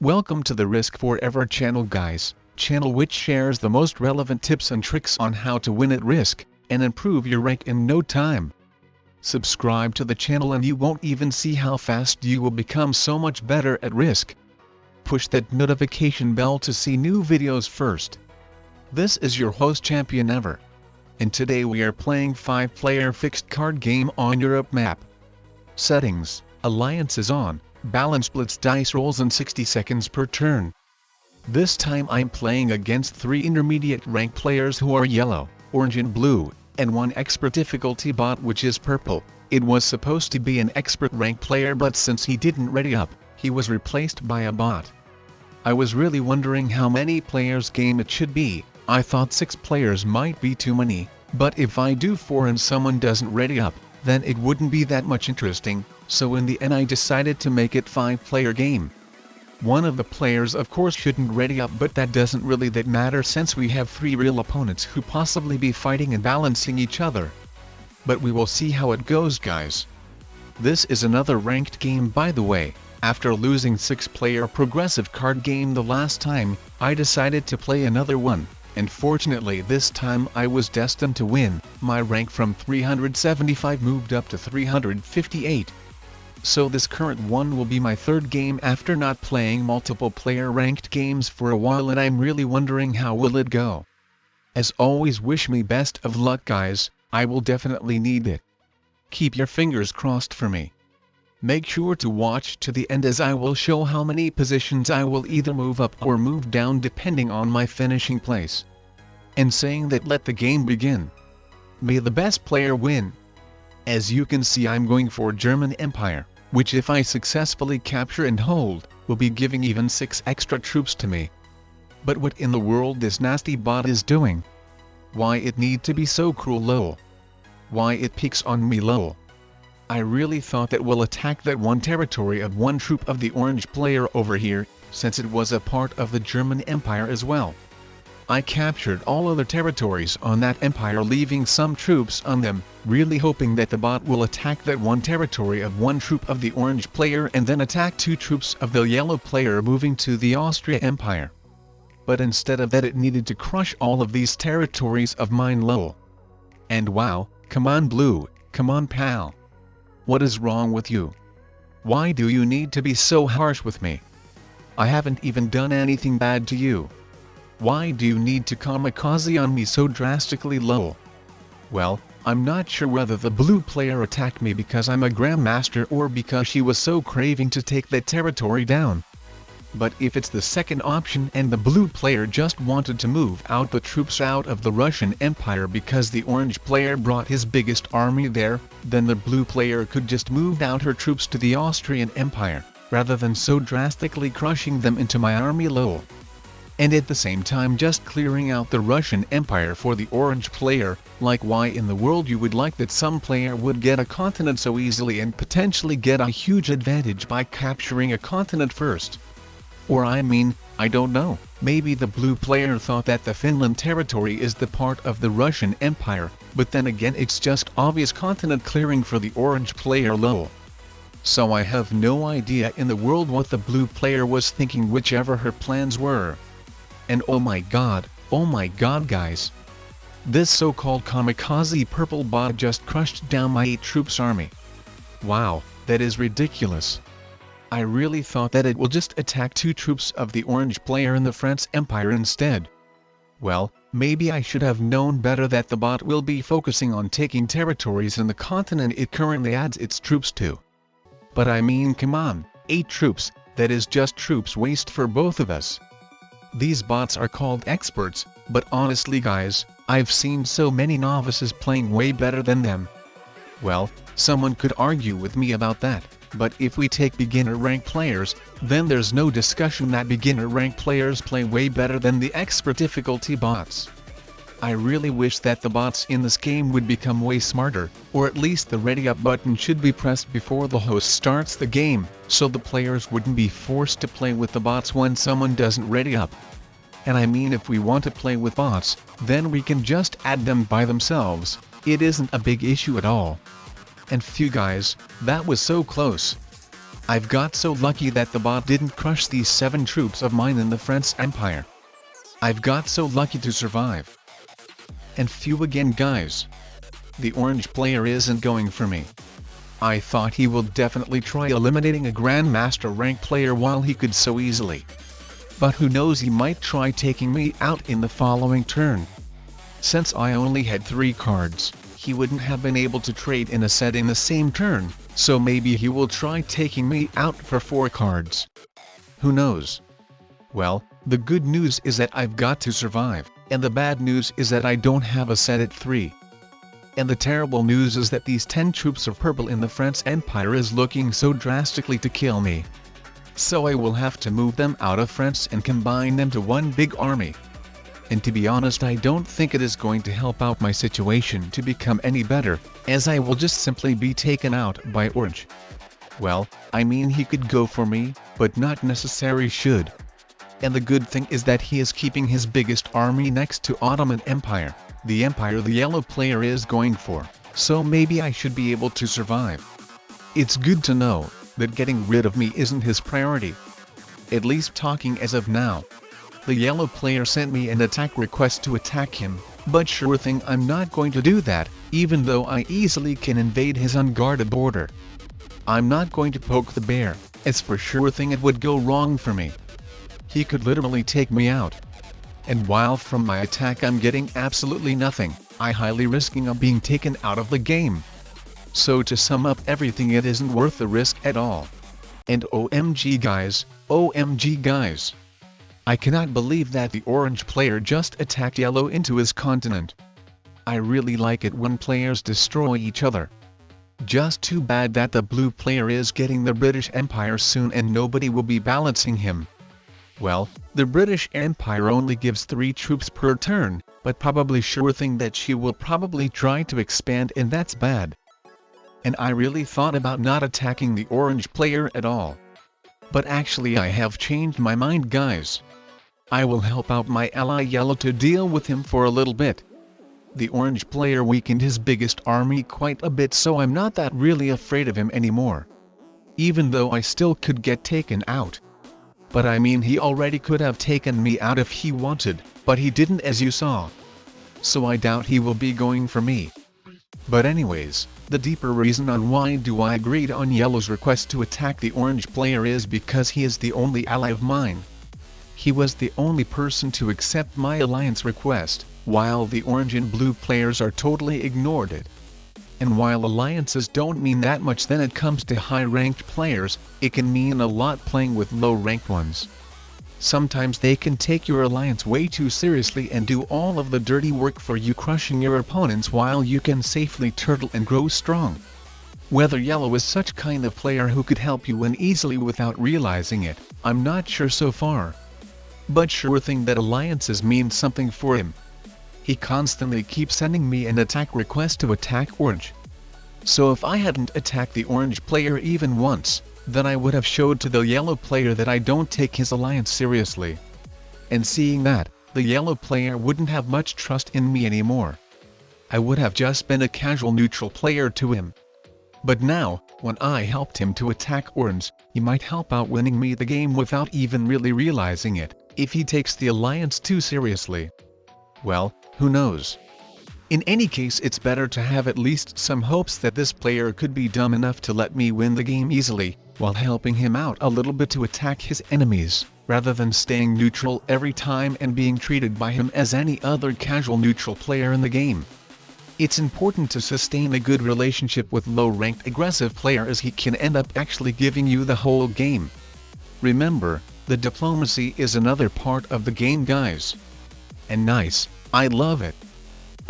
Welcome to the Risk Forever channel guys, channel which shares the most relevant tips and tricks on how to win at Risk, and improve your rank in no time. Subscribe to the channel and you won't even see how fast you will become so much better at Risk. Push that notification bell to see new videos first. This is your host ChampionEver. And today we are playing 5-player fixed card game on Europe map. Settings, alliances on, balance blitz dice rolls in 60 seconds per turn. This time I'm playing against 3 intermediate rank players who are yellow, orange and blue, and 1 expert difficulty bot which is purple. It was supposed to be an expert rank player but since he didn't ready up, he was replaced by a bot. I was really wondering how many players game it should be. I thought 6 players might be too many, but if I do 4 and someone doesn't ready up, then it wouldn't be that much interesting, so in the end I decided to make it 5-player game. One of the players of course shouldn't ready up, but that doesn't really that matter since we have 3 real opponents who possibly be fighting and balancing each other. But we will see how it goes guys. This is another ranked game by the way. After losing 6-player progressive card game the last time, I decided to play another one. And fortunately this time I was destined to win. My rank from 375 moved up to 358. So this current one will be my 3rd game after not playing multiple player ranked games for a while, and I'm really wondering how will it go. As always, wish me best of luck guys, I will definitely need it. Keep your fingers crossed for me. Make sure to watch to the end as I will show how many positions I will either move up or move down depending on my finishing place. And saying that, let the game begin. May the best player win. As you can see I'm going for German Empire, which if I successfully capture and hold, will be giving even 6 extra troops to me. But what in the world this nasty bot is doing? Why it need to be so cruel lol? Why it peeks on me lol? I really thought that will attack that one territory of 1 troop of the orange player over here, since it was a part of the German Empire as well. I captured all other territories on that empire, leaving some troops on them, really hoping that the bot will attack that one territory of 1 troop of the orange player and then attack 2 troops of the yellow player moving to the Austria Empire. But instead of that it needed to crush all of these territories of mine lol. And wow, come on blue, come on pal. What is wrong with you? Why do you need to be so harsh with me? I haven't even done anything bad to you. Why do you need to kamikaze on me so drastically lol? Well, I'm not sure whether the blue player attacked me because I'm a grandmaster or because she was so craving to take that territory down. But if it's the second option and the blue player just wanted to move out the troops out of the Russian Empire because the orange player brought his biggest army there, then the blue player could just move out her troops to the Austrian Empire, rather than so drastically crushing them into my army lol. And at the same time just clearing out the Russian Empire for the orange player. Like why in the world you would like that some player would get a continent so easily and potentially get a huge advantage by capturing a continent first? Or I mean, I don't know, maybe the blue player thought that the Finland territory is the part of the Russian Empire, but then again it's just obvious continent clearing for the orange player lol. So I have no idea in the world what the blue player was thinking, whichever her plans were. And oh my god guys. This so-called kamikaze purple bot just crushed down my 8 troops army. Wow, that is ridiculous. I really thought that it will just attack 2 troops of the orange player in the France Empire instead. Well, maybe I should have known better that the bot will be focusing on taking territories in the continent it currently adds its troops to. But I mean come on, 8 troops, that is just troops waste for both of us. These bots are called experts, but honestly guys, I've seen so many novices playing way better than them. Well, someone could argue with me about that, but if we take beginner rank players, then there's no discussion that beginner rank players play way better than the expert difficulty bots. I really wish that the bots in this game would become way smarter, or at least the ready up button should be pressed before the host starts the game, so the players wouldn't be forced to play with the bots when someone doesn't ready up. And I mean, if we want to play with bots, then we can just add them by themselves, it isn't a big issue at all. And phew guys, that was so close. I've got so lucky that the bot didn't crush these 7 troops of mine in the French Empire. I've got so lucky to survive. And phew again guys. The orange player isn't going for me. I thought he will definitely try eliminating a Grandmaster rank player while he could so easily. But who knows, he might try taking me out in the following turn. Since I only had 3 cards, he wouldn't have been able to trade in a set in the same turn, so maybe he will try taking me out for 4 cards. Who knows? Well, the good news is that I've got to survive, and the bad news is that I don't have a set at 3. And the terrible news is that these 10 troops of purple in the French Empire is looking so drastically to kill me. So I will have to move them out of France and combine them to one big army. And to be honest, I don't think it is going to help out my situation to become any better, as I will just simply be taken out by orange. Well, I mean, he could go for me, but not necessarily should. And the good thing is that he is keeping his biggest army next to Ottoman Empire, the empire the yellow player is going for, so maybe I should be able to survive. It's good to know that getting rid of me isn't his priority. At least talking as of now. The yellow player sent me an attack request to attack him, but sure thing I'm not going to do that, even though I easily can invade his unguarded border. I'm not going to poke the bear, as for sure thing it would go wrong for me. He could literally take me out. And while from my attack I'm getting absolutely nothing, I highly risking of being taken out of the game. So to sum up everything, it isn't worth the risk at all. And OMG guys, OMG guys. I cannot believe that the orange player just attacked yellow into his continent. I really like it when players destroy each other. Just too bad that the blue player is getting the British Empire soon and nobody will be balancing him. Well, the British Empire only gives 3 troops per turn, but probably sure thing that she will probably try to expand, and that's bad. And I really thought about not attacking the orange player at all. But actually I have changed my mind guys. I will help out my ally yellow to deal with him for a little bit. The orange player weakened his biggest army quite a bit, so I'm not that really afraid of him anymore. Even though I still could get taken out. But I mean, he already could have taken me out if he wanted, but he didn't, as you saw. So I doubt he will be going for me. But anyways, the deeper reason on why do I agreed on yellow's request to attack the orange player is because he is the only ally of mine. He was the only person to accept my alliance request, while the orange and blue players are totally ignored it. And while alliances don't mean that much when it comes to high-ranked players, it can mean a lot playing with low-ranked ones. Sometimes they can take your alliance way too seriously and do all of the dirty work for you, crushing your opponents while you can safely turtle and grow strong. Whether yellow is such kind of player who could help you win easily without realizing it, I'm not sure so far. But sure thing that alliances mean something for him. He constantly keeps sending me an attack request to attack orange. So if I hadn't attacked the orange player even once, then I would have showed to the yellow player that I don't take his alliance seriously. And seeing that, the yellow player wouldn't have much trust in me anymore. I would have just been a casual neutral player to him. But now, when I helped him to attack orange, he might help out winning me the game without even really realizing it, if he takes the alliance too seriously. Well, who knows? In any case, it's better to have at least some hopes that this player could be dumb enough to let me win the game easily, while helping him out a little bit to attack his enemies, rather than staying neutral every time and being treated by him as any other casual neutral player in the game. It's important to sustain a good relationship with low-ranked aggressive player, as he can end up actually giving you the whole game. Remember, the diplomacy is another part of the game guys. And nice, I love it.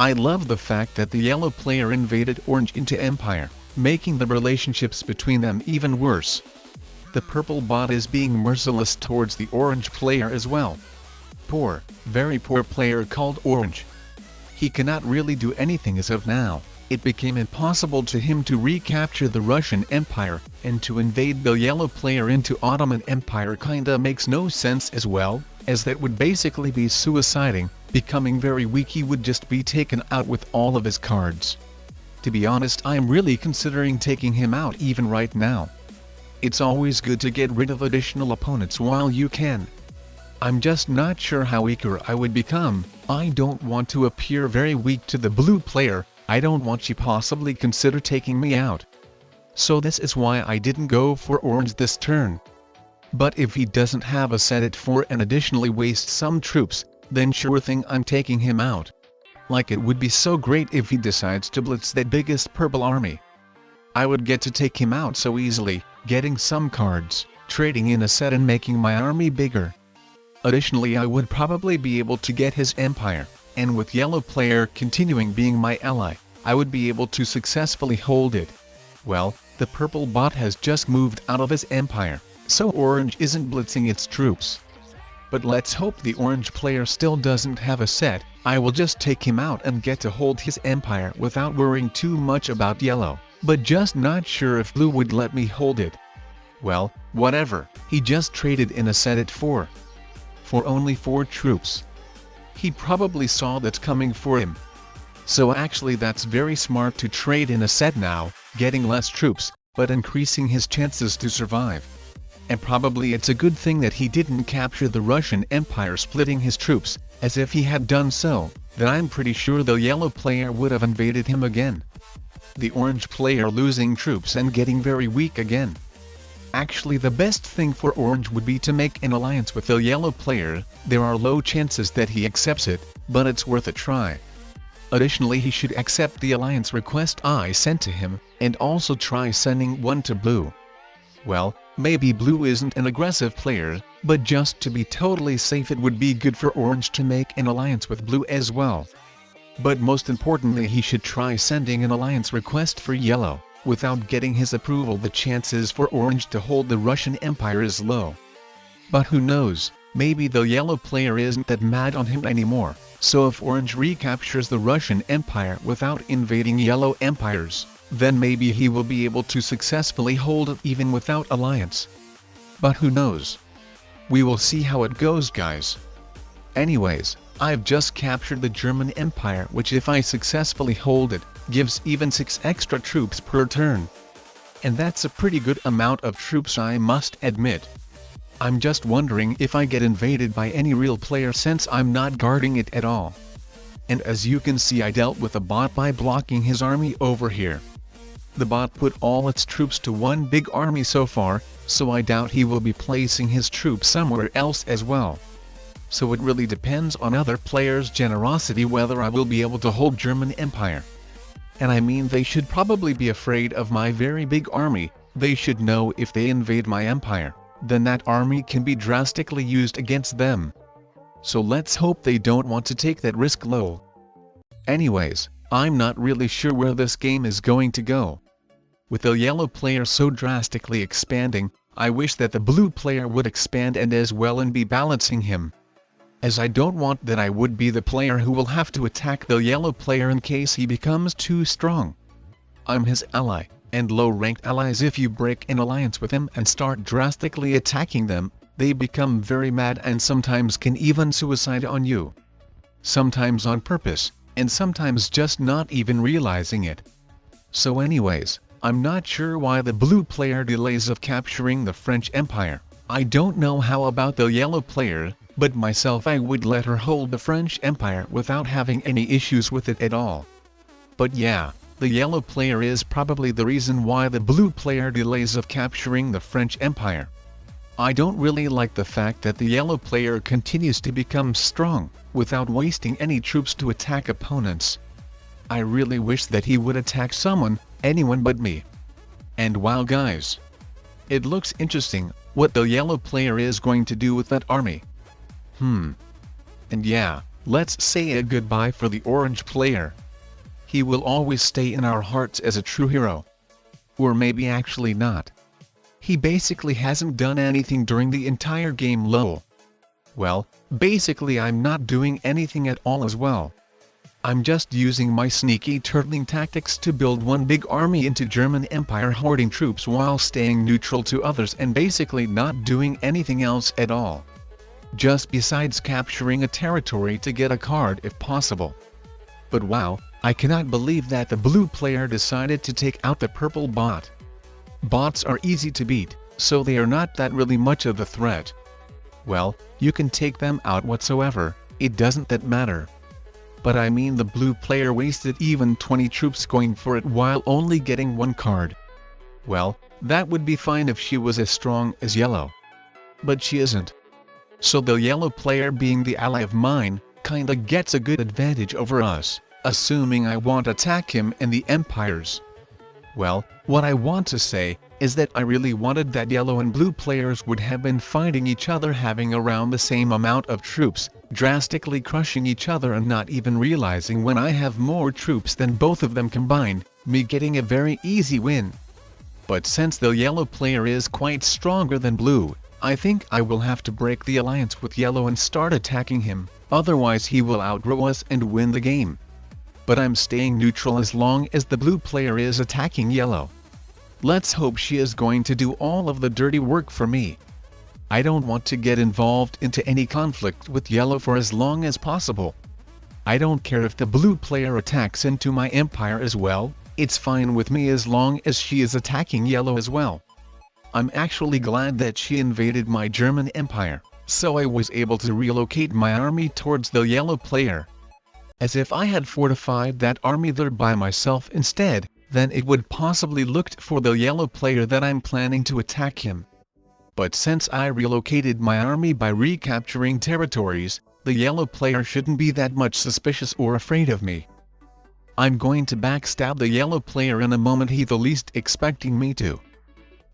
I love the fact that the yellow player invaded orange into empire, making the relationships between them even worse. The purple bot is being merciless towards the orange player as well. Poor, very poor player called orange. He cannot really do anything as of now. It became impossible to him to recapture the Russian Empire, and to invade the yellow player into Ottoman Empire kinda makes no sense as well, as that would basically be suiciding. Becoming very weak, he would just be taken out with all of his cards. To be honest, I'm really considering taking him out even right now. It's always good to get rid of additional opponents while you can. I'm just not sure how weaker I would become. I don't want to appear very weak to the blue player. I don't want you possibly consider taking me out. So this is why I didn't go for orange this turn. But if he doesn't have a set at 4 and additionally wastes some troops, then sure thing I'm taking him out. Like it would be so great if he decides to blitz that biggest purple army. I would get to take him out so easily, getting some cards, trading in a set and making my army bigger. Additionally, I would probably be able to get his empire, and with yellow player continuing being my ally, I would be able to successfully hold it. Well, the purple bot has just moved out of his empire, so orange isn't blitzing its troops. But let's hope the orange player still doesn't have a set. I will just take him out and get to hold his empire without worrying too much about yellow, but just not sure if blue would let me hold it. Well, whatever, he just traded in a set at 4. For only 4 troops. He probably saw that's coming for him. So actually that's very smart to trade in a set now, getting less troops, but increasing his chances to survive. And probably it's a good thing that he didn't capture the Russian Empire splitting his troops, as if he had done so, then I'm pretty sure the yellow player would have invaded him again. The orange player losing troops and getting very weak again. Actually the best thing for orange would be to make an alliance with the yellow player. There are low chances that he accepts it, but it's worth a try. Additionally, he should accept the alliance request I sent to him, and also try sending one to blue. Well, maybe blue isn't an aggressive player, but just to be totally safe it would be good for orange to make an alliance with blue as well. But most importantly, he should try sending an alliance request for yellow. Without getting his approval, the chances for orange to hold the Russian Empire is low. But who knows, maybe the yellow player isn't that mad on him anymore, so if orange recaptures the Russian Empire without invading yellow empires, then maybe he will be able to successfully hold it even without alliance. But who knows? We will see how it goes, guys. Anyways, I've just captured the German Empire, which if I successfully hold it, gives even 6 extra troops per turn. And that's a pretty good amount of troops, I must admit. I'm just wondering if I get invaded by any real player since I'm not guarding it at all. And as you can see, I dealt with a bot by blocking his army over here. The bot put all its troops to one big army so far, so I doubt he will be placing his troops somewhere else as well. So it really depends on other players' generosity whether I will be able to hold German Empire. And I mean, they should probably be afraid of my very big army. They should know if they invade my empire, then that army can be drastically used against them. So let's hope they don't want to take that risk, lol. Anyways, I'm not really sure where this game is going to go. With the yellow player so drastically expanding, I wish that the blue player would expand and as well and be balancing him. As I don't want that I would be the player who will have to attack the yellow player in case he becomes too strong. I'm his ally, and low-ranked allies, if you break an alliance with them and start drastically attacking them, they become very mad and sometimes can even suicide on you. Sometimes on purpose, and sometimes just not even realizing it. So anyways, I'm not sure why the blue player delays of capturing the French Empire. I don't know how about the yellow player, but myself I would let her hold the French Empire without having any issues with it at all. But yeah, the yellow player is probably the reason why the blue player delays of capturing the French Empire. I don't really like the fact that the yellow player continues to become strong, without wasting any troops to attack opponents. I really wish that he would attack anyone but me. And wow guys, it looks interesting what the yellow player is going to do with that army. And yeah, let's say a goodbye for the orange player. He will always stay in our hearts as a true hero. Or maybe actually not. He basically hasn't done anything during the entire game, lol. Well, basically I'm not doing anything at all as well. I'm just using my sneaky turtling tactics to build one big army into German Empire, hoarding troops while staying neutral to others and basically not doing anything else at all. Just besides capturing a territory to get a card if possible. But wow, I cannot believe that the blue player decided to take out the purple bot. Bots are easy to beat, so they are not that really much of a threat. Well, you can take them out whatsoever, it doesn't that matter. But I mean the blue player wasted even 20 troops going for it while only getting 1 card. Well, that would be fine if she was as strong as yellow. But she isn't. So the yellow player, being the ally of mine, kinda gets a good advantage over us, assuming I won't attack him in the empires. Well, what I want to say is that I really wanted that yellow and blue players would have been fighting each other, having around the same amount of troops, drastically crushing each other and not even realizing when I have more troops than both of them combined, me getting a very easy win. But since the yellow player is quite stronger than blue, I think I will have to break the alliance with yellow and start attacking him, otherwise he will outgrow us and win the game. But I'm staying neutral as long as the blue player is attacking yellow. Let's hope she is going to do all of the dirty work for me. I don't want to get involved into any conflict with yellow for as long as possible. I don't care if the blue player attacks into my empire as well, it's fine with me as long as she is attacking yellow as well. I'm actually glad that she invaded my German empire, so I was able to relocate my army towards the yellow player. As if I had fortified that army there by myself instead, then it would possibly looked for the yellow player that I'm planning to attack him. But since I relocated my army by recapturing territories, the yellow player shouldn't be that much suspicious or afraid of me. I'm going to backstab the yellow player in a moment he the least expecting me to.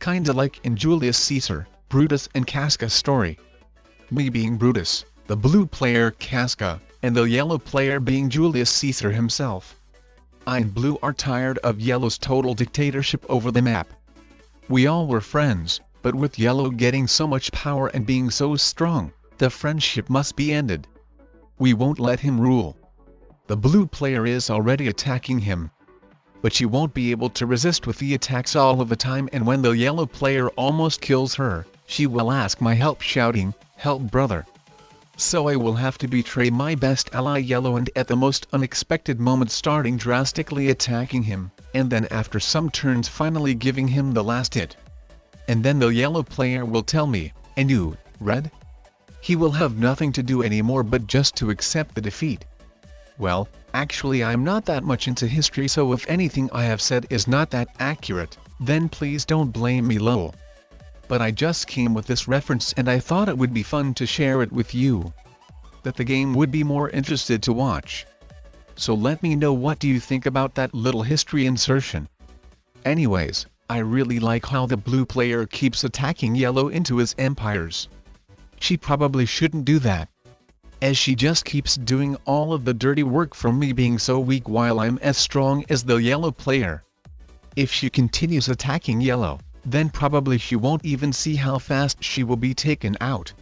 Kinda like in Julius Caesar, Brutus and Casca story. Me being Brutus, the blue player Casca, and the yellow player being Julius Caesar himself. I and blue are tired of yellow's total dictatorship over the map. We all were friends, but with yellow getting so much power and being so strong, the friendship must be ended. We won't let him rule. The blue player is already attacking him. But she won't be able to resist with the attacks all of the time, and when the yellow player almost kills her, she will ask my help shouting, "Help brother." So I will have to betray my best ally yellow and at the most unexpected moment starting drastically attacking him, and then after some turns finally giving him the last hit. And then the yellow player will tell me, "And you, red?" He will have nothing to do anymore but just to accept the defeat. Well, actually I'm not that much into history, so if anything I have said is not that accurate, then please don't blame me lol. But I just came with this reference and I thought it would be fun to share it with you. That the game would be more interested to watch. So let me know what do you think about that little history insertion. Anyways, I really like how the blue player keeps attacking yellow into his empires. She probably shouldn't do that, as she just keeps doing all of the dirty work from me being so weak while I'm as strong as the yellow player. If she continues attacking yellow, then probably she won't even see how fast she will be taken out.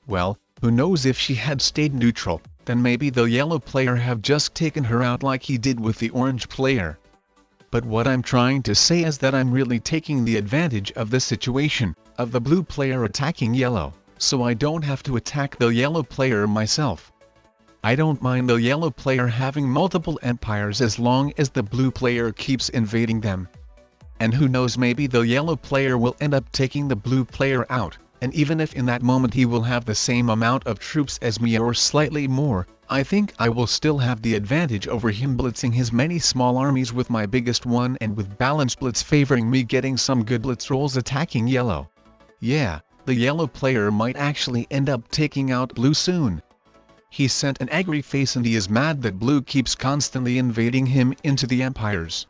Well, who knows, if she had stayed neutral, then maybe the yellow player have just taken her out like he did with the orange player. But what I'm trying to say is that I'm really taking the advantage of this situation, of the blue player attacking yellow, so I don't have to attack the yellow player myself. I don't mind the yellow player having multiple empires as long as the blue player keeps invading them. And who knows, maybe the yellow player will end up taking the blue player out, and even if in that moment he will have the same amount of troops as me or slightly more, I think I will still have the advantage over him, blitzing his many small armies with my biggest one and with balanced blitz favoring me getting some good blitz rolls attacking yellow. Yeah, the yellow player might actually end up taking out blue soon. He sent an angry face and he is mad that blue keeps constantly invading him into the empires.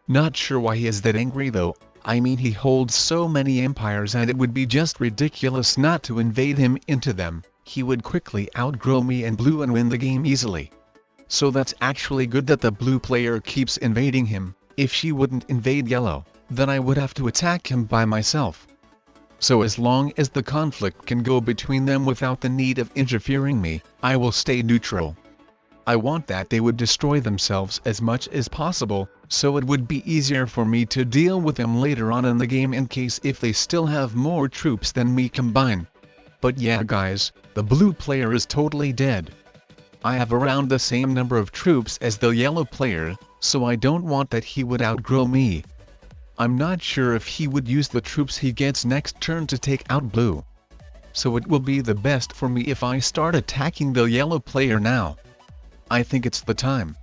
Not sure why he is that angry though. I mean, he holds so many empires and it would be just ridiculous not to invade him into them. He would quickly outgrow me and blue and win the game easily. So that's actually good that the blue player keeps invading him. If she wouldn't invade yellow, then I would have to attack him by myself. So as long as the conflict can go between them without the need of interfering me, I will stay neutral. I want that they would destroy themselves as much as possible, so it would be easier for me to deal with them later on in the game in case if they still have more troops than me combined. But yeah guys, the blue player is totally dead. I have around the same number of troops as the yellow player, so I don't want that he would outgrow me. I'm not sure if he would use the troops he gets next turn to take out blue. So it will be the best for me if I start attacking the yellow player now. I think it's the time.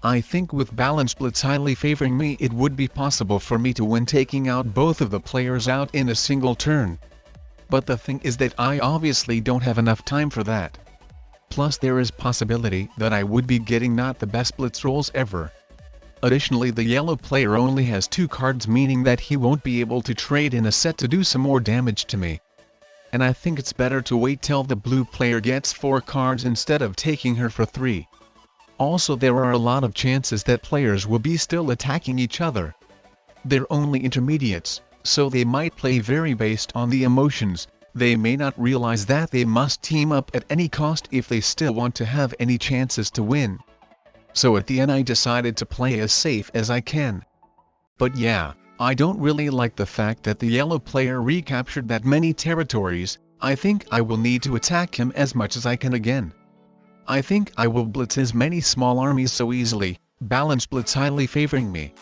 I think with balanced blitz highly favoring me, it would be possible for me to win taking out both of the players out in a single turn. But the thing is that I obviously don't have enough time for that. Plus there is possibility that I would be getting not the best blitz rolls ever. Additionally, the yellow player only has 2 cards, meaning that he won't be able to trade in a set to do some more damage to me. And I think it's better to wait till the blue player gets 4 cards instead of taking her for 3. Also, there are a lot of chances that players will be still attacking each other. They're only intermediates, so they might play very based on the emotions. They may not realize that they must team up at any cost if they still want to have any chances to win. So at the end I decided to play as safe as I can. But yeah, I don't really like the fact that the yellow player recaptured that many territories. I think I will need to attack him as much as I can again. I think I will blitz his many small armies so easily, balanced blitz highly favoring me.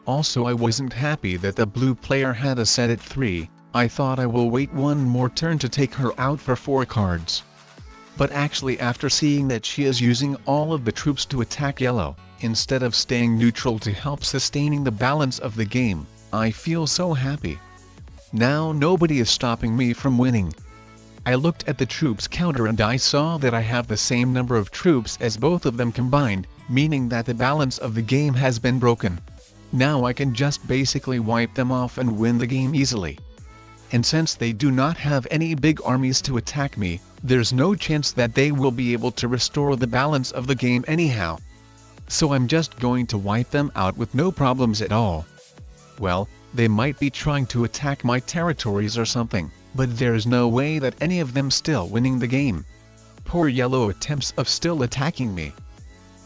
Also, I wasn't happy that the blue player had a set at 3, I thought I will wait one more turn to take her out for 4 cards. But actually, after seeing that she is using all of the troops to attack yellow, instead of staying neutral to help sustaining the balance of the game, I feel so happy. Now nobody is stopping me from winning. I looked at the troops counter and I saw that I have the same number of troops as both of them combined, meaning that the balance of the game has been broken. Now I can just basically wipe them off and win the game easily. And since they do not have any big armies to attack me, there's no chance that they will be able to restore the balance of the game anyhow. So I'm just going to wipe them out with no problems at all. Well, they might be trying to attack my territories or something, but there's no way that any of them still winning the game. Poor yellow attempts of still attacking me.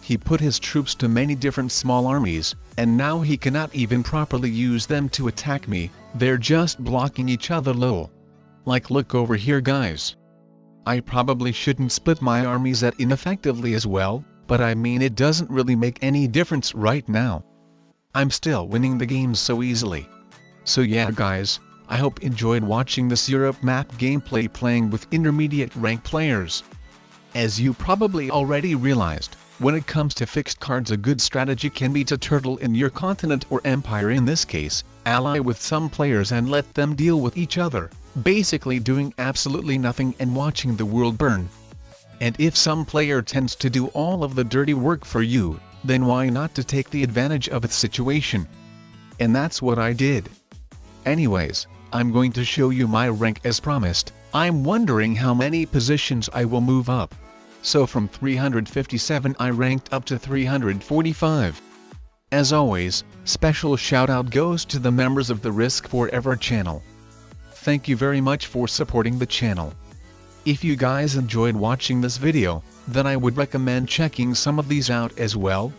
He put his troops to many different small armies, and now he cannot even properly use them to attack me. They're just blocking each other lol. Like, look over here guys. I probably shouldn't split my armies that ineffectively as well, but I mean it doesn't really make any difference right now. I'm still winning the game so easily. So yeah guys, I hope enjoyed watching this Europe map gameplay playing with intermediate rank players. As you probably already realized, when it comes to fixed cards, a good strategy can be to turtle in your continent or empire, in this case, ally with some players and let them deal with each other, basically doing absolutely nothing and watching the world burn. And if some player tends to do all of the dirty work for you, then why not to take the advantage of the situation? And that's what I did. Anyways, I'm going to show you my rank as promised. I'm wondering how many positions I will move up. So from 357 I ranked up to 345. As always, special shout out goes to the members of the Risk4Ever channel. Thank you very much for supporting the channel. If you guys enjoyed watching this video, then I would recommend checking some of these out as well.